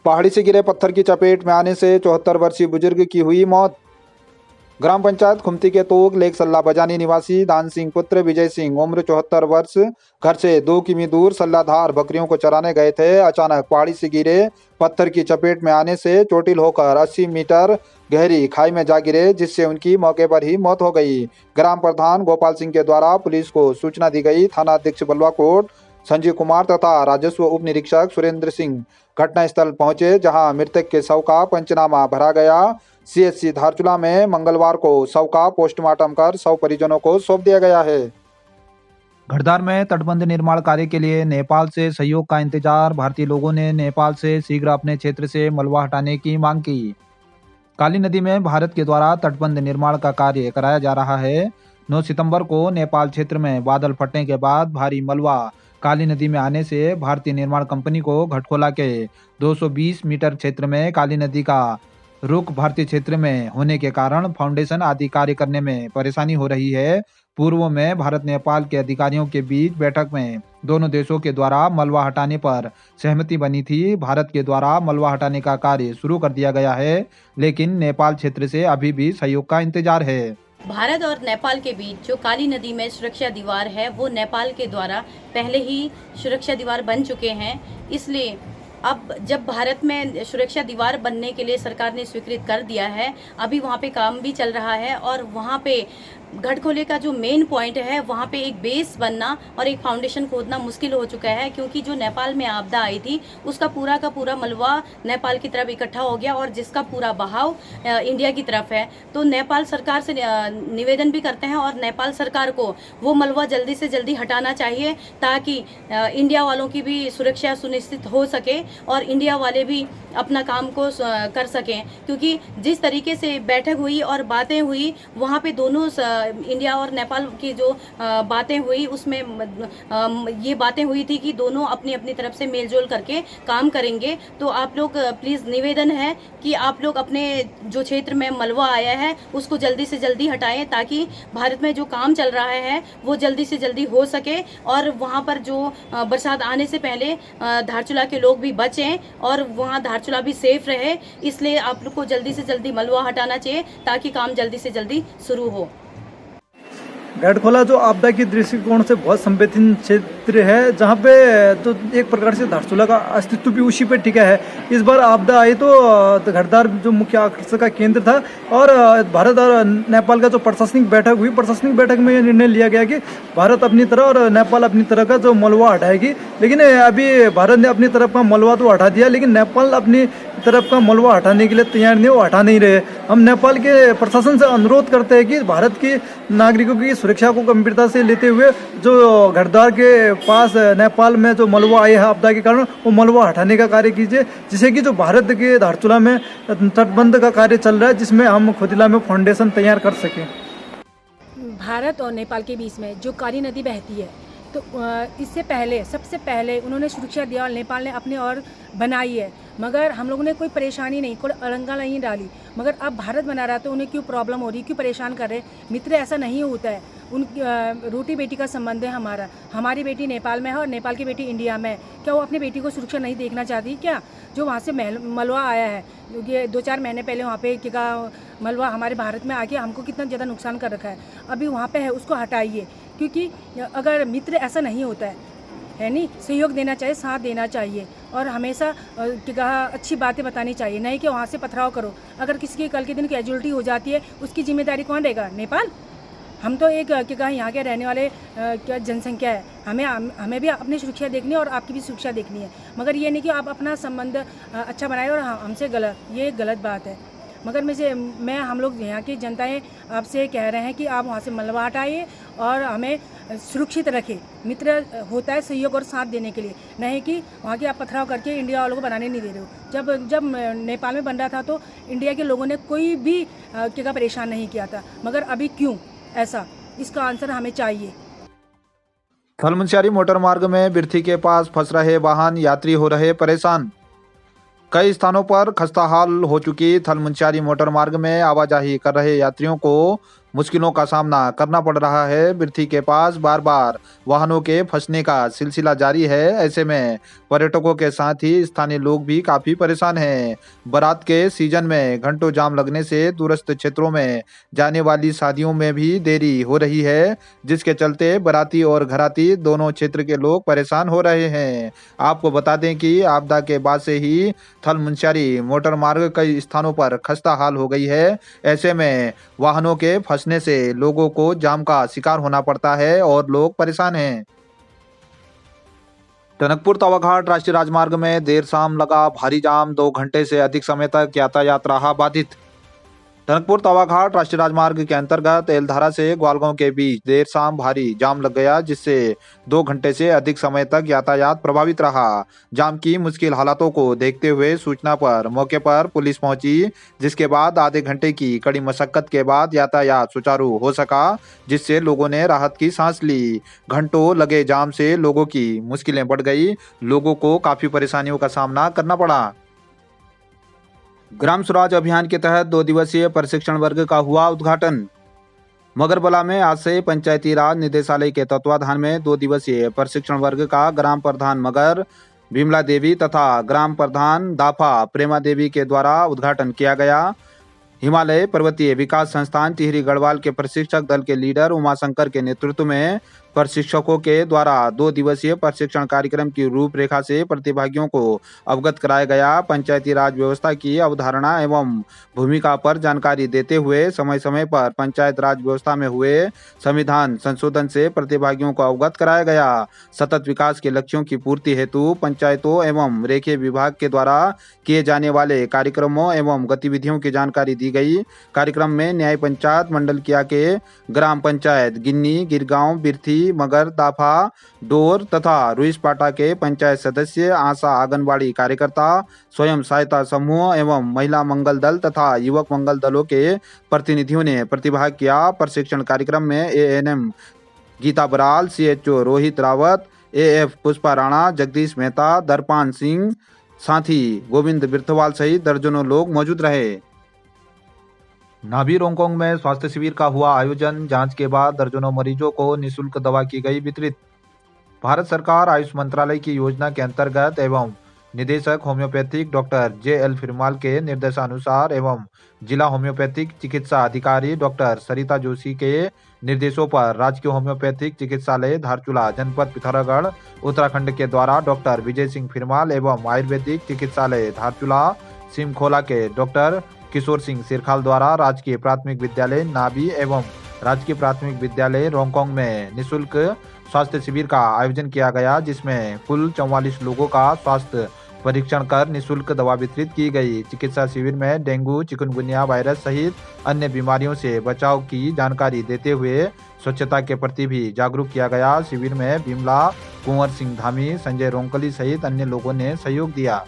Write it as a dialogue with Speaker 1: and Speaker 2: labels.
Speaker 1: पहाड़ी से गिरे पत्थर की चपेट में आने से 74 वर्षीय बुजुर्ग की हुई मौत। ग्राम पंचायत खुमती के तोग लेक सल्ला बजानी निवासी दान सिंह पुत्र विजय सिंह उम्र 74 वर्ष घर से 2 किमी दूर सल्लाधार बकरियों को चराने गए थे। अचानक पहाड़ी से गिरे पत्थर की चपेट में आने से चोटिल होकर 80 मीटर गहरी खाई में जा गिरे, जिससे उनकी मौके पर ही मौत हो गई। ग्राम प्रधान गोपाल सिंह के द्वारा पुलिस को सूचना दी गई। थाना अध्यक्ष बलवाकोट संजीव कुमार तथा राजस्व उप निरीक्षक सुरेंद्र सिंह घटनास्थल पहुंचे, जहां मृतक के शव का पंचनामा भरा गया। सीएचसी धारचूला में मंगलवार को शव का पोस्टमार्टम कर शव परिजनों को सौंप दिया गया है। घड़दार में तटबंध निर्माण कार्य के लिए नेपाल से सहयोग का इंतजार। भारतीय लोगों ने नेपाल से शीघ्र अपने क्षेत्र से मलबा हटाने की मांग की। काली नदी में भारत के द्वारा तटबंध निर्माण का कार्य कराया जा रहा है। 9 सितंबर को नेपाल क्षेत्र में बादल फटने के बाद भारी मलबा काली नदी में आने से भारतीय निर्माण कंपनी को घटखोला के 220 मीटर क्षेत्र में काली नदी का रुख भारतीय क्षेत्र में होने के कारण फाउंडेशन आदि कार्य करने में परेशानी हो रही है। पूर्व में भारत नेपाल के अधिकारियों के बीच बैठक में दोनों देशों के द्वारा मलबा हटाने पर सहमति बनी थी। भारत के द्वारा मलबा हटाने का कार्य शुरू कर दिया गया है, लेकिन नेपाल क्षेत्र से अभी भी सहयोग का इंतजार है।
Speaker 2: भारत और नेपाल के बीच जो काली नदी में सुरक्षा दीवार है वो नेपाल के द्वारा पहले ही सुरक्षा दीवार बन चुके हैं। इसलिए अब जब भारत में सुरक्षा दीवार बनने के लिए सरकार ने स्वीकृत कर दिया है, अभी वहाँ पे काम भी चल रहा है और वहाँ पे घटखोले का जो मेन पॉइंट है वहाँ पे एक बेस बनना और एक फाउंडेशन खोदना मुश्किल हो चुका है, क्योंकि जो नेपाल में आपदा आई थी उसका पूरा का पूरा मलबा नेपाल की तरफ इकट्ठा हो गया और जिसका पूरा बहाव इंडिया की तरफ है। तो नेपाल सरकार से निवेदन भी करते हैं और नेपाल सरकार को वो मलबा जल्दी से जल्दी हटाना चाहिए, ताकि इंडिया वालों की भी सुरक्षा सुनिश्चित हो सके और इंडिया वाले भी अपना काम को कर सकें। क्योंकि जिस तरीके से बैठक हुई और बातें हुई वहाँ पे दोनों इंडिया और नेपाल की जो बातें हुई उसमें ये बातें हुई थी कि दोनों अपनी अपनी तरफ से मेलजोल करके काम करेंगे। तो आप लोग प्लीज़ निवेदन है कि आप लोग अपने जो क्षेत्र में मलबा आया है उसको जल्दी से जल्दी हटाएं, ताकि भारत में जो काम चल रहा है वो जल्दी से जल्दी हो सके और वहाँ पर जो बरसात आने से पहले धारचूला के लोग भी बचें और वहाँ धारचूला भी सेफ रहे। इसलिए आप लोग को जल्दी से जल्दी मलबा हटाना चाहिए ताकि काम जल्दी से जल्दी शुरू हो।
Speaker 3: घटखोला जो आपदा की दृष्टिकोण से बहुत संवेदनशील क्षेत्र है, जहाँ पे तो एक प्रकार से धारचूला का अस्तित्व भी उसी पे टिका है। इस बार आपदा आई तो घड़दार जो मुख्य आकर्षण का केंद्र था और भारत और नेपाल का जो प्रशासनिक बैठक हुई, प्रशासनिक बैठक में ये निर्णय लिया गया कि भारत अपनी तरह और नेपाल अपनी तरह का जो मलबा हटाएगी। लेकिन अभी भारत ने अपनी तरफ का मलबा तो हटा दिया, लेकिन नेपाल अपनी तरफ का मलबा हटाने के लिए तैयार नहीं, वो हटा नहीं रहे। हम नेपाल के प्रशासन से अनुरोध करते हैं कि भारत के नागरिकों की सुरक्षा को गंभीरता से लेते हुए जो घड़दार के पास नेपाल में जो मलबा आया है आपदा के कारण, वो मलबा हटाने का कार्य कीजिए, जिससे कि जो भारत के धारचूला में तटबंध का कार्य चल रहा है जिसमें हम खुदिला में फाउंडेशन तैयार कर सकें।
Speaker 4: भारत और नेपाल के बीच में जो काली नदी बहती है, तो इससे पहले सबसे पहले उन्होंने सुरक्षा दिया और नेपाल ने अपने और बनाई है, मगर हम लोगों ने कोई परेशानी नहीं, कोई अड़ंगा नहीं डाली। मगर अब भारत बना रहा तो उन्हें क्यों प्रॉब्लम हो रही, क्यों परेशान कर रहे? मित्र, ऐसा नहीं होता है। उन रोटी बेटी का संबंध है हमारा। हमारी बेटी नेपाल में है और नेपाल की बेटी इंडिया में है। क्या वो अपनी बेटी को सुरक्षा नहीं देखना चाहती क्या? जो वहाँ से मलबा आया है, ये 2-4 महीने पहले वहाँ पे क्या मलबा हमारे भारत में आके हमको कितना ज़्यादा नुकसान कर रखा है, अभी वहाँ पे है, उसको हटाइए। क्योंकि अगर मित्र ऐसा नहीं होता है नहीं, सहयोग देना चाहिए, साथ देना चाहिए और हमेशा क्या अच्छी बातें बतानी चाहिए, नहीं कि वहाँ से पथराव करो। अगर किसी की कल के दिन कैजुअलिटी हो जाती है, उसकी जिम्मेदारी कौन रहेगा? नेपाल। हम तो एक क्या यहाँ के रहने वाले क्या जनसंख्या है, हमें भी अपनी सुरक्षा देखनी है और आपकी भी सुरक्षा देखनी है। मगर ये नहीं कि आप अपना संबंध अच्छा बनाए और हमसे गलत, ये गलत बात है। मगर मैं हम लोग यहाँ की जनताएं आपसे कह रहे हैं कि आप वहाँ से मलबा हटाइए और हमें सुरक्षित रखें। मित्र होता है सहयोग और साथ देने के लिए, नहीं कि वहाँ की आप पथराव करके इंडिया वालों को बनाने नहीं दे रहे हो। जब नेपाल में बन रहा था तो इंडिया के लोगों ने कोई भी क्या परेशान नहीं किया था, मगर अभी क्यों ऐसा, इसका आंसर हमें चाहिए।
Speaker 1: थलमुनस्यारी मोटर मार्ग में बिरथी के पास फंस रहे वाहन यात्री हो रहे परेशान। कई स्थानों पर खस्ता हाल हो चुकी थलमुनस्यारी मोटर मार्ग में आवाजाही कर रहे यात्रियों को मुश्किलों का सामना करना पड़ रहा है। बिर्थी के पास बार बार वाहनों के फंसने का सिलसिला जारी है। ऐसे में पर्यटकों के साथ ही स्थानीय लोग भी काफी परेशान हैं। बारात के सीजन में घंटों जाम लगने से दूरस्थ क्षेत्रों में जाने वाली शादियों में भी देरी हो रही है, जिसके चलते बाराती और घराती दोनों क्षेत्र के लोग परेशान हो रहे हैं। आपको बता दें कि आपदा के बाद से ही थल मुनस्यारी मोटर मार्ग कई स्थानों पर खस्ता हाल हो गई है। ऐसे में वाहनों के फंसने से लोगों को जाम का शिकार होना पड़ता है और लोग परेशान हैं। टनकपुर तवाघाट राष्ट्रीय राजमार्ग में देर शाम लगा भारी जाम, 2 घंटे से अधिक समय तक यातायात रहा बाधित। टनकपुर तवाघाट राष्ट्रीय राजमार्ग के अंतर्गत एलधारा से ग्वालगांव के बीच देर शाम भारी जाम लग गया, जिससे 2 घंटे से अधिक समय तक यातायात प्रभावित रहा। जाम की मुश्किल हालातों को देखते हुए सूचना पर मौके पर पुलिस पहुंची, जिसके बाद आधे घंटे की कड़ी मशक्कत के बाद यातायात सुचारू हो सका, जिससे लोगों ने राहत की सांस ली। घंटों लगे जाम से लोगों की मुश्किलें बढ़ गई। लोगों को काफी परेशानियों का सामना करना पड़ा। ग्राम स्वराज अभियान के तहत 2 दिवसीय प्रशिक्षण वर्ग का हुआ उद्घाटन। मगरबला में आज से पंचायती राज निदेशालय के तत्वाधान में 2 दिवसीय प्रशिक्षण वर्ग का ग्राम प्रधान मगर विमला देवी तथा ग्राम प्रधान दाफा प्रेमा देवी के द्वारा उद्घाटन किया गया। हिमालय पर्वतीय विकास संस्थान टिहरी गढ़वाल के प्रशिक्षक दल के लीडर उमाशंकर के नेतृत्व में प्रशिक्षकों के द्वारा 2 दिवसीय प्रशिक्षण कार्यक्रम की रूपरेखा से प्रतिभागियों को अवगत कराया गया। पंचायती राज व्यवस्था की अवधारणा एवं भूमिका पर जानकारी देते हुए समय समय पर पंचायत राज व्यवस्था में हुए संविधान संशोधन से प्रतिभागियों को अवगत कराया गया। सतत विकास के लक्ष्यों की पूर्ति हेतु पंचायतों एवं रेखीय विभाग के द्वारा किए जाने वाले कार्यक्रमों एवं गतिविधियों की जानकारी दी गई। कार्यक्रम में न्याय पंचायत मंडलकिया के ग्राम पंचायत गिन्नी, गिरगांव, बिर्थी, मगर, दाफा, डोर तथा रुइसपाटा के पंचायत सदस्य, आशा आंगनबाड़ी कार्यकर्ता, स्वयं सहायता समूह एवं महिला मंगल दल तथा युवक मंगल दलों के प्रतिनिधियों ने प्रतिभाग किया। प्रशिक्षण कार्यक्रम में ANM Geeta Baral, CHO Rohit Rawat, AF Pushpa Rana, Jagdish Mehta, Darpan Singh, साथी गोविंद बिरथवाल सहित दर्जनों लोग मौजूद रहे। नाभी रोंगकोंग में स्वास्थ्य शिविर का हुआ आयोजन। जांच के बाद दर्जनों मरीजों को निःशुल्क दवा की गई वितरित। भारत सरकार आयुष मंत्रालय की योजना के अंतर्गत एवं निदेशक होम्योपैथिक डॉक्टर जे.एल. फिरमाल के निर्देशानुसार एवं जिला होम्योपैथिक चिकित्सा अधिकारी डॉक्टर सरिता जोशी के निर्देशों पर राजकीय होम्योपैथिक चिकित्सालय धारचूला जनपद पिथौरागढ़ उत्तराखंड के द्वारा डॉक्टर विजय सिंह फिरमाल एवं आयुर्वेदिक चिकित्सालय धारचूला सिमखोला के डॉक्टर किशोर सिंह सिरखाल द्वारा राजकीय प्राथमिक विद्यालय नाभी एवं राजकीय प्राथमिक विद्यालय रोंगकोंग में निःशुल्क स्वास्थ्य शिविर का आयोजन किया गया, जिसमें कुल 44 लोगों का स्वास्थ्य परीक्षण कर निःशुल्क दवा वितरित की गई। चिकित्सा शिविर में डेंगू, चिकनगुनिया वायरस सहित अन्य बीमारियों से बचाव की जानकारी देते हुए स्वच्छता के प्रति भी जागरूक किया गया। शिविर में बिमला, कुंवर सिंह धामी, संजय रोंकली सहित अन्य लोगों ने सहयोग दिया।